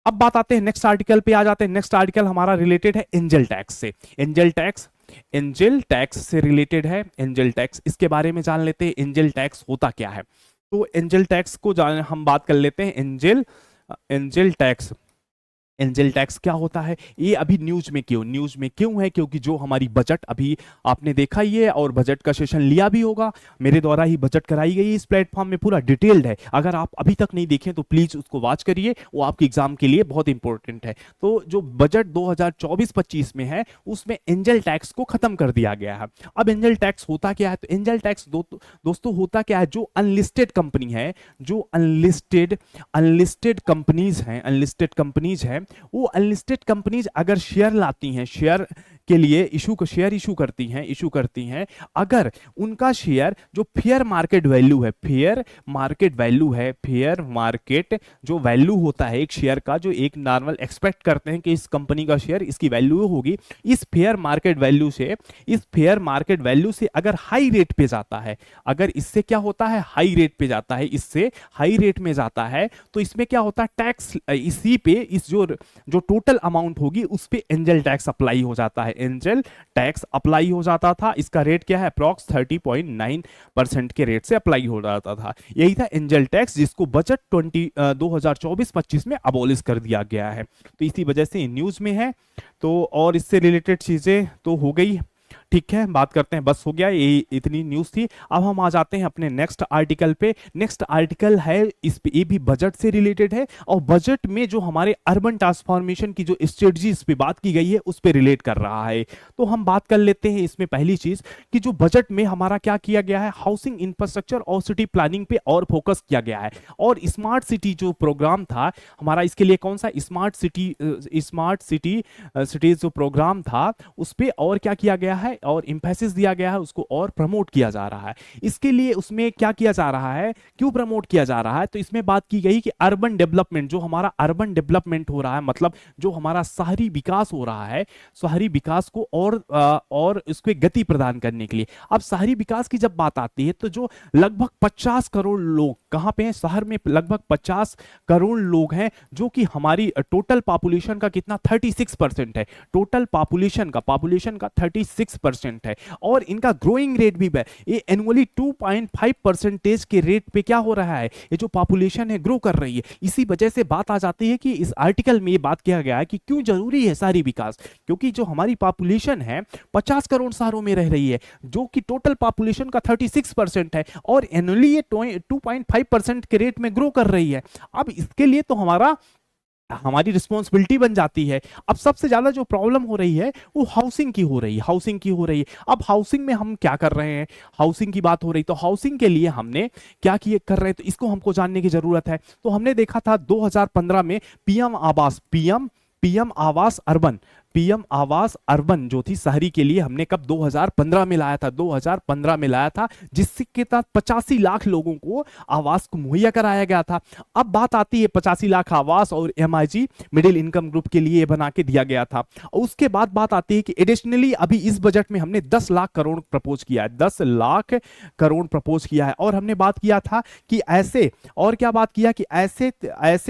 अब बात आते हैं नेक्स्ट आर्टिकल पे, आ जाते हैं। नेक्स्ट आर्टिकल हमारा रिलेटेड है एंजल टैक्स से। एंजल टैक्स, एंजल टैक्स से रिलेटेड है। एंजल टैक्स, इसके बारे में जान लेते हैं एंजल टैक्स होता क्या है। तो एंजल टैक्स को हम बात कर लेते हैं। एंजल टैक्स, एंजल टैक्स क्या होता है? ये अभी न्यूज में क्यों है? क्योंकि जो हमारी बजट अभी आपने देखा ही है और बजट का सेशन लिया भी होगा, मेरे द्वारा ही बजट कराई गई इस प्लेटफॉर्म में, पूरा डिटेल्ड है। अगर आप अभी तक नहीं देखें तो प्लीज उसको वॉच करिए, वो आपके एग्जाम के लिए बहुत इंपॉर्टेंट है। तो जो बजट 2024-25 में है उसमें एंजल टैक्स को खत्म कर दिया गया है। अब एंजल टैक्स होता क्या है? तो एंजल टैक्स दोस्तों होता क्या है? जो अनलिस्टेड कंपनी है, जो अनलिस्टेड कंपनीज हैं, वो अनलिस्टेड कंपनीज अगर शेयर लाती हैं, शेयर के लिए शेयर इशू करती हैं, अगर उनका शेयर जो फेयर मार्केट जो वैल्यू होता है एक शेयर का, जो एक नॉर्मल एक्सपेक्ट करते हैं कि इस कंपनी का शेयर इसकी वैल्यू होगी, इस फेयर मार्केट वैल्यू से अगर हाई रेट पे जाता है, अगर इससे क्या होता है? हाई रेट पे जाता है, इससे हाई रेट में जाता है, तो इसमें क्या होता है? टैक्स इसी पे, इस जो टोटल अमाउंट होगी उस पे एंजल टैक्स अप्लाई हो जाता है। एंजल टैक्स अप्लाई हो जाता था। इसका रेट क्या है? अप्रॉक्स 30.9% के रेट से अप्लाई हो जाता था। यही था एंजल टैक्स, जिसको बजट 2024-25 में अबॉलिश कर दिया गया है। तो इसी वजह से न्यूज में है। तो और इससे रिलेटेड चीजें तो हो गई, ठीक है, बात करते हैं, बस हो गया, ये इतनी न्यूज थी। अब हम आ जाते हैं अपने नेक्स्ट आर्टिकल पे। नेक्स्ट आर्टिकल है, इस पे ये भी बजट से रिलेटेड है, और बजट में जो हमारे अर्बन ट्रांसफॉर्मेशन की जो स्ट्रेटजीज पे बात की गई है उस पे रिलेट कर रहा है। तो हम बात कर लेते हैं इसमें पहली चीज कि जो बजट में हमारा क्या किया गया है, हाउसिंग इंफ्रास्ट्रक्चर और सिटी प्लानिंग पे और फोकस किया गया है। और स्मार्ट सिटी जो प्रोग्राम था हमारा, इसके लिए कौन सा स्मार्ट सिटीज जो प्रोग्राम था उस पे और क्या किया गया है, और इंफेसिस दिया गया है, उसको और प्रमोट किया जा रहा है। इसके लिए उसमें क्या किया जा रहा है, क्यों प्रमोट किया जा रहा है? तो इसमें बात की गई कि अर्बन डेवलपमेंट, जो हमारा अर्बन डेवलपमेंट हो रहा है, मतलब जो हमारा शहरी विकास हो रहा है, शहरी विकास को और इसको गति प्रदान करने के लिए। अब शहरी विकास की जब बात आती है तो जो लगभग 50 करोड़ लोग कहां पे हैं? शहर में लगभग 50 करोड़ लोग हैं, जो कि हमारी टोटल पॉपुलेशन का कितना? 36% है। टोटल पॉपुलेशन का 36% है। और इनका ग्रोइंग रेट भी ये एनुअली 2.5% के रेट पे क्या हो रहा है, ये जो पॉपुलेशन है ग्रो कर रही है। इसी वजह से बात आ जाती है कि इस आर्टिकल में ये बात किया गया है कि क्यों जरूरी है शहरी विकास, क्योंकि जो हमारी पॉपुलेशन है 50 करोड़ शहरों में रह रही है, जो कि टोटल पॉपुलेशन का 36% है, और एनुअली ये 2.5% के रेट में ग्रो कर रही है। अब इसके लिए तो हमारी रिस्पॉन्सिबिलिटी बन जाती है। अब सबसे ज्यादा जो प्रॉब्लम हो रही है वो हाउसिंग की हो रही है। अब हाउसिंग में हम क्या कर रहे हैं, हाउसिंग की बात हो रही, तो हाउसिंग के लिए हमने क्या किए कर रहे हैं, तो इसको हमको जानने की जरूरत है। तो हमने देखा था 2015 में पीएम आवास अर्बन जो थी शहरी के लिए, हमने कब 2015 में लाया था, जिसके तहत 85 लाख लोगों को आवास को मुहैया कराया गया था। अब बात आती है 85 लाख आवास और एमआईजी मिडिल इनकम ग्रुप के लिए बना के दिया गया था। और उसके बाद बात आती है कि एडिशनली अभी इस बजट में हमने 10 लाख करोड़ प्रपोज किया है, 10 लाख करोड़ प्रपोज किया है। और हमने बात किया था कि ऐसे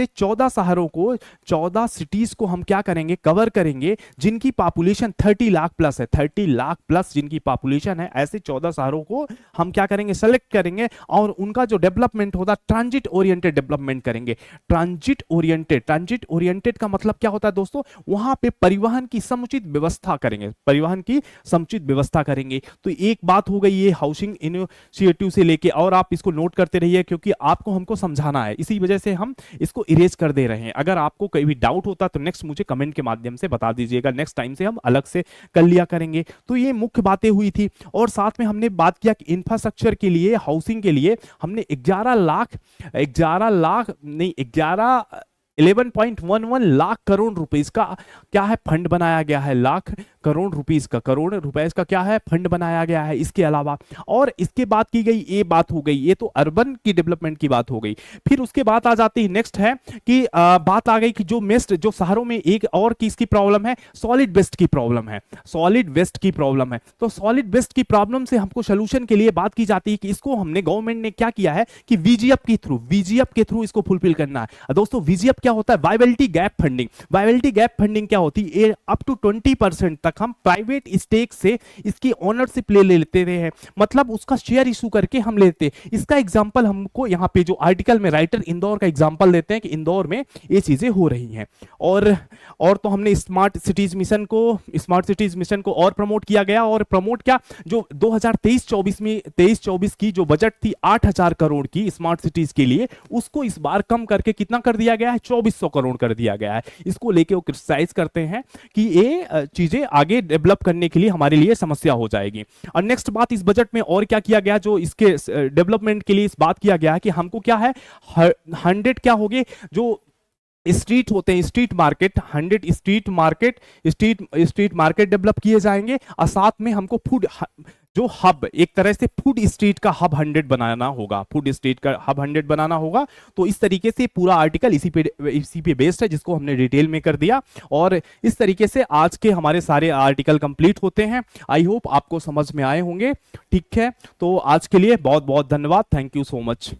14 शहरों को, 14 सिटीज को हम क्या करेंगे, कवर करेंगे, जिनकी पॉपुलेशन 30 लाख प्लस है, 30 लाख प्लस जिनकी पॉपुलेशन है, ऐसे 14 शहरों को हम क्या करेंगे, सेलेक्ट करेंगे और उनका जो डेवलपमेंट होता है ट्रांजिट ओरिएंटेड डेवलपमेंट करेंगे। ट्रांजिट ओरिएंटेड का मतलब क्या होता है दोस्तों, वहां पे परिवहन की समुचित व्यवस्था करेंगे, परिवहन की समुचित व्यवस्था करेंगे। तो एक बात हो गई ये हाउसिंग इनिशिएटिव से लेके, और आप इसको नोट करते रहिए क्योंकि आपको हमको समझाना है, इसी वजह से हम इसको इरेज कर दे रहे हैं। अगर आपको कोई भी डाउट होता तो नेक्स्ट मुझे कमेंट के माध्यम से बता दीजिएगा, नेक्स्ट टाइम से हम अलग से कर लिया करेंगे। तो ये मुख्य बातें हुई थी और साथ में हमने बात किया कि इंफ्रास्ट्रक्चर के लिए, हाउसिंग के लिए हमने 11.11 लाख करोड़ रुपीस का क्या है, फंड बनाया गया है। लाख करोड़ रुपीस का, करोड़ रुपए का क्या है, फंड बनाया गया है। इसके अलावा और इसके बाद की गई ये बात हो गई, ये तो अर्बन की डेवलपमेंट की बात हो गई। फिर उसके बाद आ जाती है नेक्स्ट है कि बात आ गई कि जो शहरों में एक और किसकी प्रॉब्लम है, सॉलिड वेस्ट की प्रॉब्लम है, सॉलिड वेस्ट की प्रॉब्लम है। तो सॉलिड वेस्ट की प्रॉब्लम से हमको सोल्यूशन के लिए बात की जाती है कि इसको हमने, गवर्नमेंट ने क्या किया है कि वीजीएफ के थ्रू इसको फुलफिल करना है। दोस्तों वीजीएफ क्या होता है, viability gap funding. Viability gap funding क्या होती है, अप टू 20% तक हम प्राइवेट स्टेक से इसकी ओनरशिप ले लेते हैं, मतलब उसका शेयर इशू करके हम लेते हैं। इसका एग्जांपल हमको यहाँ पे जो आर्टिकल में राइटर इंदौर का एग्जांपल देते हैं कि इंदौर में ये चीजें हो रही हैं। और तो हमने स्मार्ट सिटीज मिशन को और प्रमोट किया गया, और प्रमोट क्या, जो 2023-24 की जो बजट थी 8000 करोड़ की स्मार्ट सिटीज के लिए, उसको इस बार कम करके कितना कर दिया गया है, 2400 करोड़ कर दिया गया है। इसको लेके वो क्रिटिसाइज करते हैं कि ये चीजें आगे डेवलप करने के लिए हमारे लिए समस्या हो जाएगी। और नेक्स्ट बात, इस बजट में और क्या किया गया, जो इसके डेवलपमेंट के लिए इस बात किया गया है कि हमको क्या है, 100 क्या हो गए जो स्ट्रीट होते हैं, street market, 100 street market develop किए जाएंगे। और साथ में हमको फूड जो हब, एक तरह से फूड स्ट्रीट का हब 100 बनाना होगा, फूड स्ट्रीट का हब 100 बनाना होगा। तो इस तरीके से पूरा आर्टिकल इसी पे बेस्ड है, जिसको हमने डिटेल में कर दिया। और इस तरीके से आज के हमारे सारे आर्टिकल कंप्लीट होते हैं। आई होप आपको समझ में आए होंगे। ठीक है, तो आज के लिए बहुत बहुत धन्यवाद। Thank you so much.